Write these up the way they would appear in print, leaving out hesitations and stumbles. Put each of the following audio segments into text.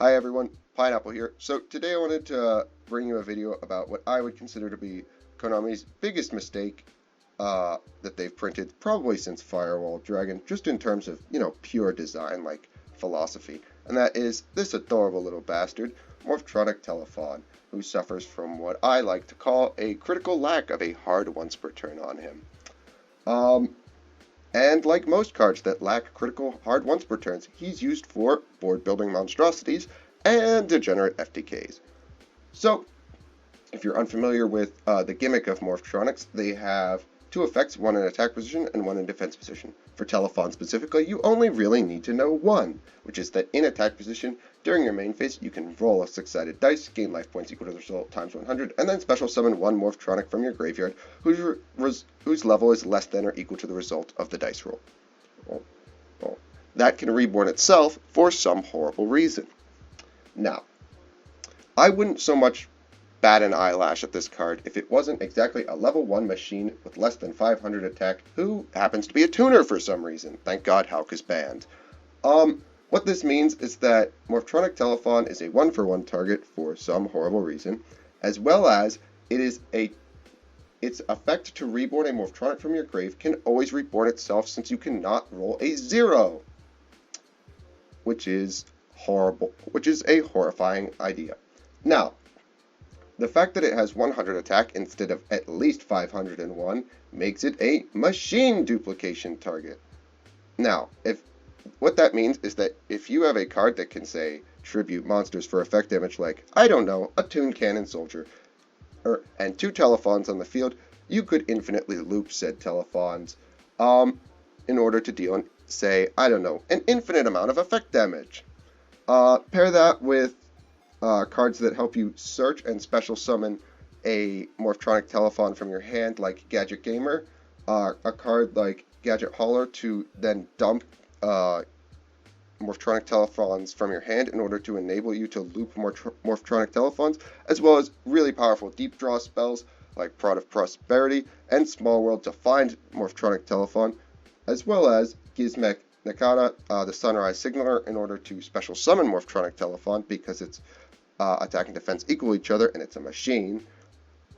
Hi everyone, Pineapple here. So today I wanted to bring you a video about what I would consider to be Konami's biggest mistake that they've printed probably since Firewall Dragon, just in terms of, pure design, like philosophy. And that is this adorable little bastard, Morphtronic Telefon, who suffers from what I like to call a critical lack of a hard once per turn on him. And like most cards that lack critical hard once per turns, he's used for board building monstrosities and degenerate FTKs. So, if you're unfamiliar with the gimmick of Morphtronics, they have two effects, one in attack position and one in defense position. For Telefon specifically, you only really need to know one, which is that in attack position, during your main phase, you can roll a 6-sided dice, gain life points equal to the result times 100, and then special summon one Morphtronic from your graveyard, whose level is less than or equal to the result of the dice roll. Well, that can reborn itself for some horrible reason. Now, I wouldn't so much bat an eyelash at this card if it wasn't exactly a level 1 machine with less than 500 attack who happens to be a tuner for some reason. Thank God Hulk is banned. What this means is that Morphtronic Telefon is a 1-for-1 target for some horrible reason, as well as its effect to reborn a Morphtronic from your grave can always reborn itself since you cannot roll a 0, which is horrible, which is a horrifying idea. Now, the fact that it has 100 attack instead of at least 501 makes it a machine duplication target. Now, what that means is that if you have a card that can, say, tribute monsters for effect damage like, I don't know, a Toon Cannon Soldier, and 2 Telefons on the field, you could infinitely loop said Telefons in order to deal, say, I don't know, an infinite amount of effect damage. Pair that with cards that help you search and special summon a Morphtronic Telefon from your hand, like Gadget Gamer, a card like Gadget Hauler to then dump Morphtronic Telefons from your hand in order to enable you to loop Morphtronic Telefons, as well as really powerful deep draw spells like Prod of Prosperity and Small World to find Morphtronic Telefon, as well as Gizmek Nakata, the Sunrise Signaler, in order to special summon Morphtronic Telefon because its attack and defense equal each other and it's a machine.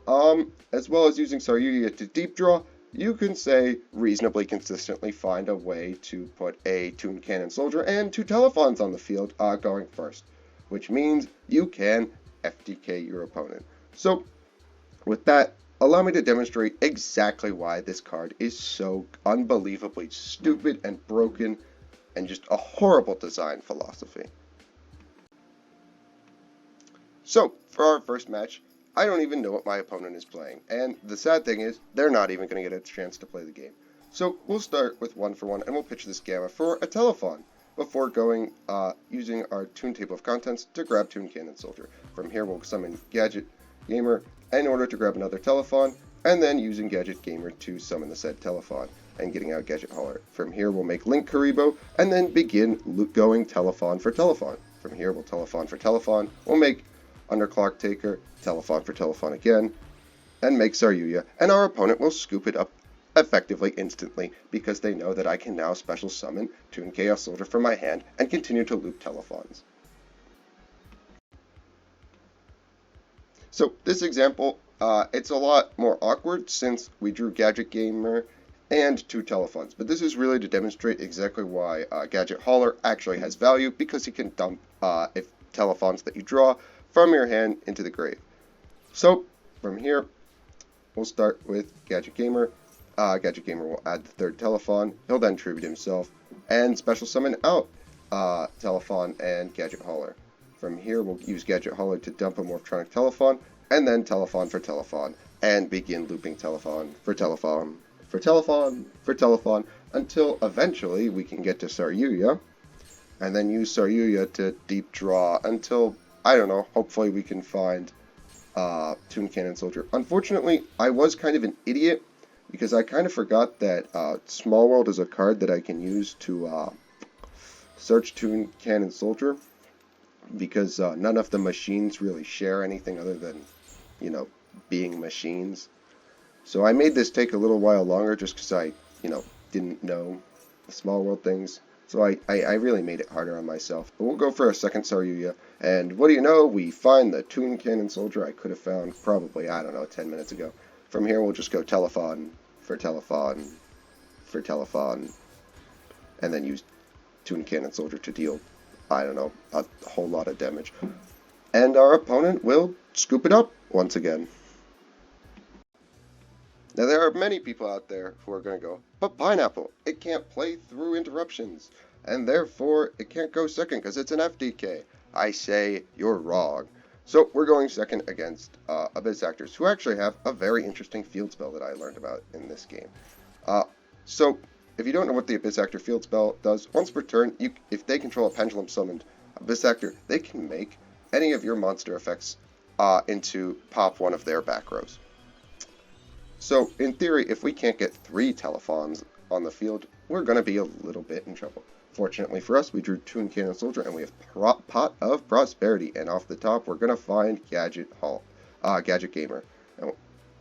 As well as using Saryuya to deep draw, you can, say, reasonably consistently find a way to put a Toon Cannon Soldier and 2 Telefons on the field going first, which means you can FTK your opponent. So, with that, allow me to demonstrate exactly why this card is so unbelievably stupid and broken and just a horrible design philosophy. So, for our first match, I don't even know what my opponent is playing, and the sad thing is, they're not even going to get a chance to play the game. So, we'll start with 1-for-1, and we'll pitch this Gamma for a Telefon, before going, using our Toon Table of Contents to grab Toon Cannon Soldier. From here, we'll summon Gadget Gamer in order to grab another Telefon, and then using Gadget Gamer to summon the said Telefon, and getting out Gadget Hauler. From here, we'll make Link Karibo, and then begin going Telefon for Telefon. From here, we'll Telefon for Telefon, we'll make Underclock Taker, Telefon for Telefon again, and make Saryuya, and our opponent will scoop it up effectively instantly because they know that I can now special summon Toon Chaos Soldier from my hand and continue to loop Telefons. So this example, it's a lot more awkward since we drew Gadget Gamer and 2 Telefons, but this is really to demonstrate exactly why Gadget Hauler actually has value because he can dump Telefons that you draw from your hand into the grave. So, from here, we'll start with Gadget Gamer. Gadget Gamer will add the 3rd Telefon. He'll then tribute himself and special summon out Telefon and Gadget Hauler. From here, we'll use Gadget Hauler to dump a Morphtronic Telefon, and then Telefon for Telefon, and begin looping Telefon for Telefon for Telefon for Telefon until eventually we can get to Saryuya, and then use Saryuya to deep draw until, I don't know, hopefully we can find Toon Cannon Soldier. Unfortunately, I was kind of an idiot because I kind of forgot that Small World is a card that I can use to search Toon Cannon Soldier because none of the machines really share anything other than, being machines. So I made this take a little while longer just because I, didn't know the Small World things. So I really made it harder on myself. But we'll go for a second Saryuya. And what do you know? We find the Toon Cannon Soldier I could have found probably, I don't know, 10 minutes ago. From here, we'll just go Telefon for Telefon for Telefon. And then use Toon Cannon Soldier to deal, I don't know, a whole lot of damage. And our opponent will scoop it up once again. Now, there are many people out there who are going to go, but Pineapple, it can't play through interruptions, and therefore it can't go second because it's an FDK. I say you're wrong. So we're going second against Abyss Actors, who actually have a very interesting field spell that I learned about in this game. So if you don't know what the Abyss Actor field spell does, once per turn, if they control a Pendulum Summoned Abyss Actor, they can make any of your monster effects into pop one of their back rows. So, in theory, if we can't get 3 Telefons on the field, we're going to be a little bit in trouble. Fortunately for us, we drew Toon Cannon Soldier, and we have Pot of Prosperity. And off the top, we're going to find Gadget Gamer.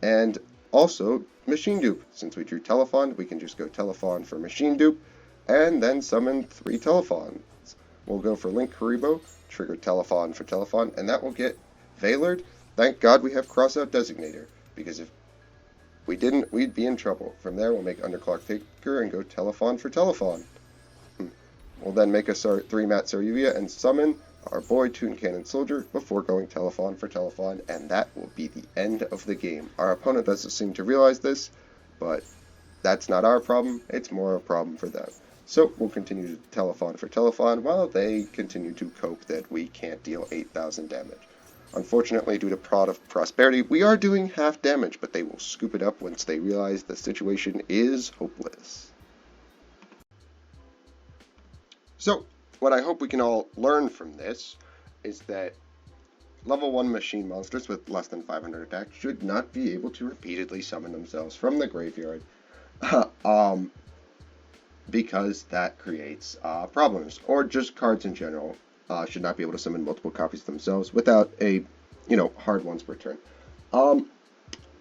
And also, Machine Dupe. Since we drew Telefon, we can just go Telefon for Machine Dupe, and then summon 3 Telefons. We'll go for Link Haribo, trigger Telefon for Telefon, and that will get Veilered. Thank God we have Crossout Designator, because if we didn't, we'd be in trouble. From there, we'll make Underclock Taker and go Telefon for Telefon. We'll then make a 3-mat Saryuya and summon our boy Toon Cannon Soldier before going Telefon for Telefon, and that will be the end of the game. Our opponent doesn't seem to realize this, but that's not our problem. It's more a problem for them. So we'll continue to Telefon for Telefon while they continue to cope that we can't deal 8,000 damage. Unfortunately, due to Pot of Prosperity, we are doing half damage, but they will scoop it up once they realize the situation is hopeless. So, what I hope we can all learn from this is that level 1 machine monsters with less than 500 attack should not be able to repeatedly summon themselves from the graveyard, because that creates problems, or just cards in general. Should not be able to summon multiple copies themselves without a, hard once per turn.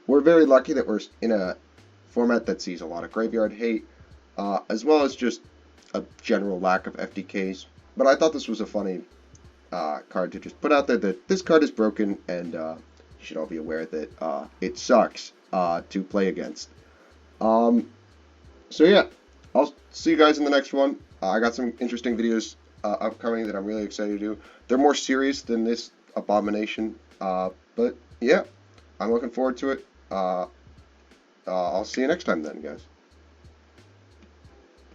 We're very lucky that we're in a format that sees a lot of graveyard hate, as well as just a general lack of FDKs. But I thought this was a funny card to just put out there, that this card is broken, and you should all be aware that it sucks to play against. So yeah, I'll see you guys in the next one. I got some interesting videos upcoming that I'm really excited to do. They're more serious than this abomination, but yeah, I'm looking forward to it. I'll see you next time then, guys.